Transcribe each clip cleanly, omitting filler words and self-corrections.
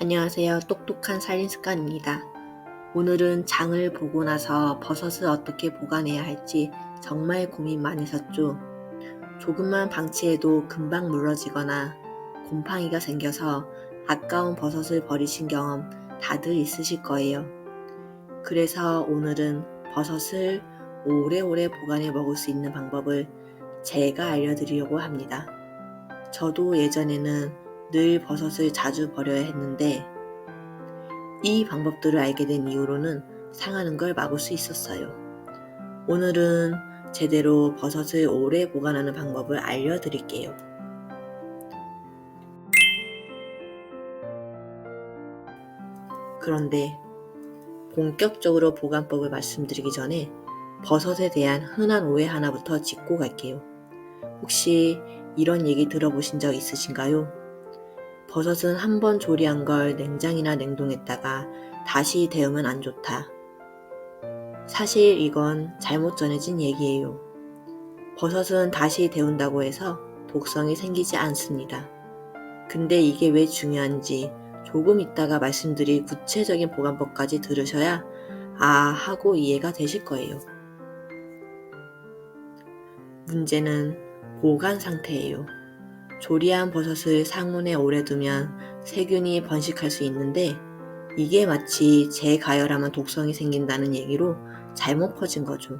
안녕하세요. 똑똑한 살림습관입니다. 오늘은 장을 보고 나서 버섯을 어떻게 보관해야 할지 정말 고민 많이 했었죠. 조금만 방치해도 금방 물러지거나 곰팡이가 생겨서 아까운 버섯을 버리신 경험 다들 있으실 거예요. 그래서 오늘은 버섯을 오래오래 보관해 먹을 수 있는 방법을 제가 알려드리려고 합니다. 저도 예전에는 늘 버섯을 자주 버려야 했는데 이 방법들을 알게 된 이후로는 상하는 걸 막을 수 있었어요. 오늘은 제대로 버섯을 오래 보관하는 방법을 알려드릴게요. 그런데 본격적으로 보관법을 말씀드리기 전에 버섯에 대한 흔한 오해 하나부터 짚고 갈게요. 혹시 이런 얘기 들어보신 적 있으신가요? 버섯은 한번 조리한 걸 냉장이나 냉동했다가 다시 데우면 안 좋다. 사실 이건 잘못 전해진 얘기예요. 버섯은 다시 데운다고 해서 독성이 생기지 않습니다. 근데 이게 왜 중요한지 조금 있다가 말씀드릴 구체적인 보관법까지 들으셔야 하고 이해가 되실 거예요. 문제는 보관 상태예요. 조리한 버섯을 상온에 오래 두면 세균이 번식할 수 있는데 이게 마치 재가열하면 독성이 생긴다는 얘기로 잘못 퍼진 거죠.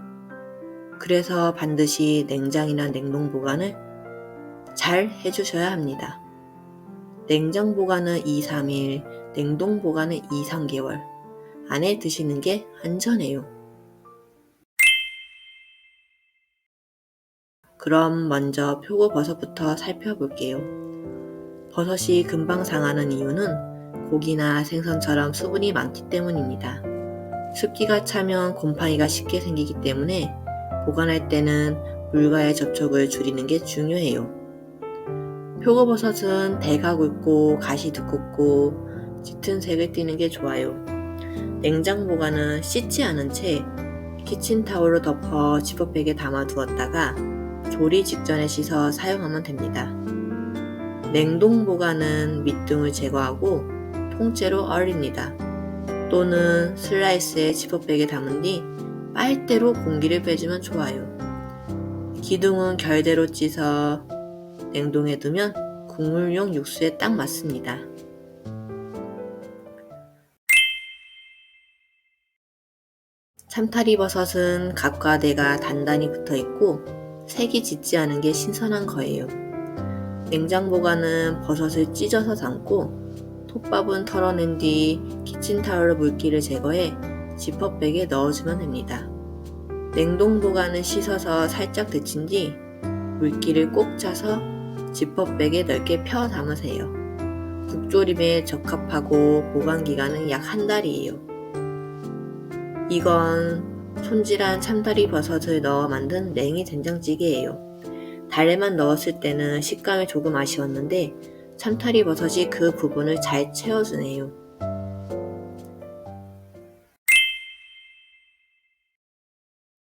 그래서 반드시 냉장이나 냉동 보관을 잘 해주셔야 합니다. 냉장 보관은 2-3일, 냉동 보관은 2-3개월 안에 드시는 게 안전해요. 그럼 먼저 표고버섯부터 살펴볼게요. 버섯이 금방 상하는 이유는 고기나 생선처럼 수분이 많기 때문입니다. 습기가 차면 곰팡이가 쉽게 생기기 때문에 보관할 때는 물과의 접촉을 줄이는 게 중요해요. 표고버섯은 대가 굵고 가시 두껍고 짙은 색을 띠는 게 좋아요. 냉장 보관은 씻지 않은 채 키친타올로 덮어 지퍼백에 담아 두었다가 조리 직전에 씻어 사용하면 됩니다. 냉동 보관은 밑둥을 제거하고 통째로 얼립니다. 또는 슬라이스에 지퍼백에 담은 뒤 빨대로 공기를 빼주면 좋아요. 기둥은 결대로 찢어 냉동해 두면 국물용 육수에 딱 맞습니다. 참타리 버섯은 각과 대가 단단히 붙어 있고 색이 짙지 않은 게 신선한 거예요. 냉장 보관은 버섯을 찢어서 담고 톱밥은 털어낸 뒤 키친타올로 물기를 제거해 지퍼백에 넣어주면 됩니다. 냉동 보관은 씻어서 살짝 데친 뒤 물기를 꼭 짜서 지퍼백에 넓게 펴 담으세요. 국조림에 적합하고 보관 기간은 약 1달이에요. 이건 손질한 참다리 버섯을 넣어 만든 냉이 된장찌개예요. 달래만 넣었을 때는 식감이 조금 아쉬웠는데 참다리 버섯이 그 부분을 잘 채워주네요.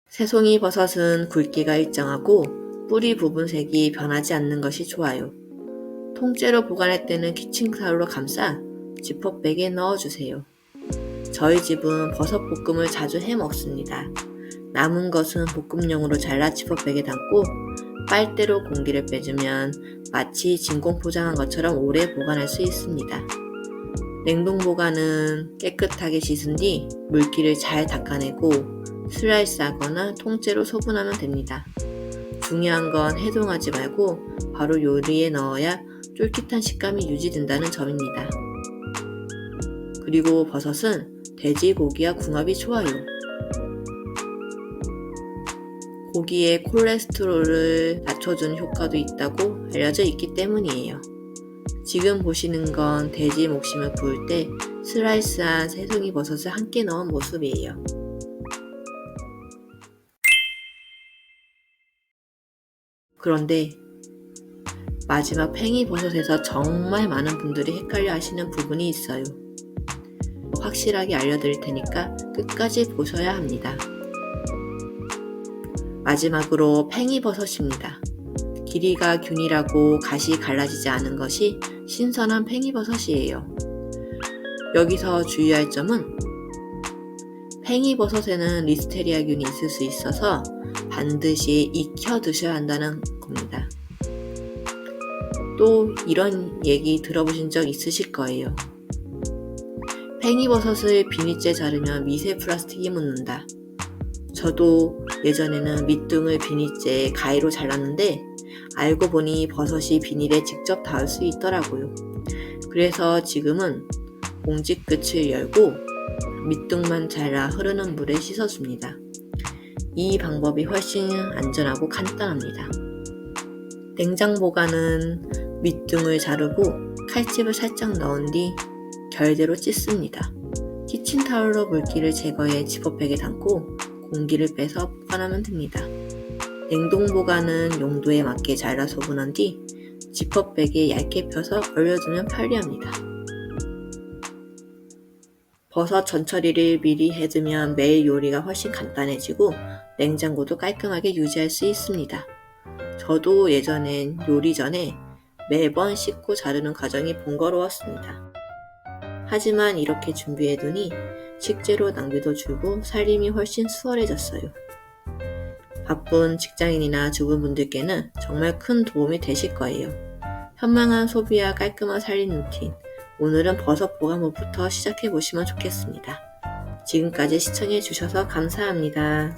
새송이 버섯은 굵기가 일정하고 뿌리 부분 색이 변하지 않는 것이 좋아요. 통째로 보관할 때는 키친타올로 감싸 지퍼백에 넣어주세요. 저희 집은 버섯 볶음을 자주 해 먹습니다. 남은 것은 볶음용으로 잘라 지퍼백에 담고 빨대로 공기를 빼주면 마치 진공 포장한 것처럼 오래 보관할 수 있습니다. 냉동 보관은 깨끗하게 씻은 뒤 물기를 잘 닦아내고 슬라이스 하거나 통째로 소분하면 됩니다. 중요한 건 해동하지 말고 바로 요리에 넣어야 쫄깃한 식감이 유지된다는 점입니다. 그리고 버섯은 돼지고기와 궁합이 좋아요. 고기의 콜레스테롤을 낮춰주는 효과도 있다고 알려져 있기 때문이에요. 지금 보시는 건 돼지 목심을 구울 때 슬라이스한 새송이 버섯을 함께 넣은 모습이에요. 그런데 마지막 팽이버섯에서 정말 많은 분들이 헷갈려 하시는 부분이 있어요. 확실하게 알려드릴 테니까 끝까지 보셔야 합니다. 마지막으로 팽이버섯입니다. 길이가 균일하고 가시 갈라지지 않은 것이 신선한 팽이버섯이에요. 여기서 주의할 점은 팽이버섯에는 리스테리아균이 있을 수 있어서 반드시 익혀 드셔야 한다는 겁니다. 또 이런 얘기 들어보신 적 있으실 거예요. 팽이버섯을 비닐째 자르면 미세 플라스틱이 묻는다. 저도 예전에는 밑둥을 비닐째에 가위로 잘랐는데 알고 보니 버섯이 비닐에 직접 닿을 수 있더라고요. 그래서 지금은 봉지 끝을 열고 밑둥만 잘라 흐르는 물에 씻어줍니다. 이 방법이 훨씬 안전하고 간단합니다. 냉장 보관은 밑둥을 자르고 칼집을 살짝 넣은 뒤 결대로 찢습니다. 키친타올로 물기를 제거해 지퍼백에 담고 공기를 빼서 보관하면 됩니다. 냉동 보관은 용도에 맞게 잘라 소분한 뒤 지퍼백에 얇게 펴서 얼려두면 편리합니다. 버섯 전처리를 미리 해두면 매일 요리가 훨씬 간단해지고 냉장고도 깔끔하게 유지할 수 있습니다. 저도 예전엔 요리 전에 매번 씻고 자르는 과정이 번거로웠습니다. 하지만 이렇게 준비해두니 식재료 낭비도 줄고 살림이 훨씬 수월해졌어요. 바쁜 직장인이나 주부분들께는 정말 큰 도움이 되실 거예요. 현명한 소비와 깔끔한 살림 루틴, 오늘은 버섯 보관법부터 시작해보시면 좋겠습니다. 지금까지 시청해주셔서 감사합니다.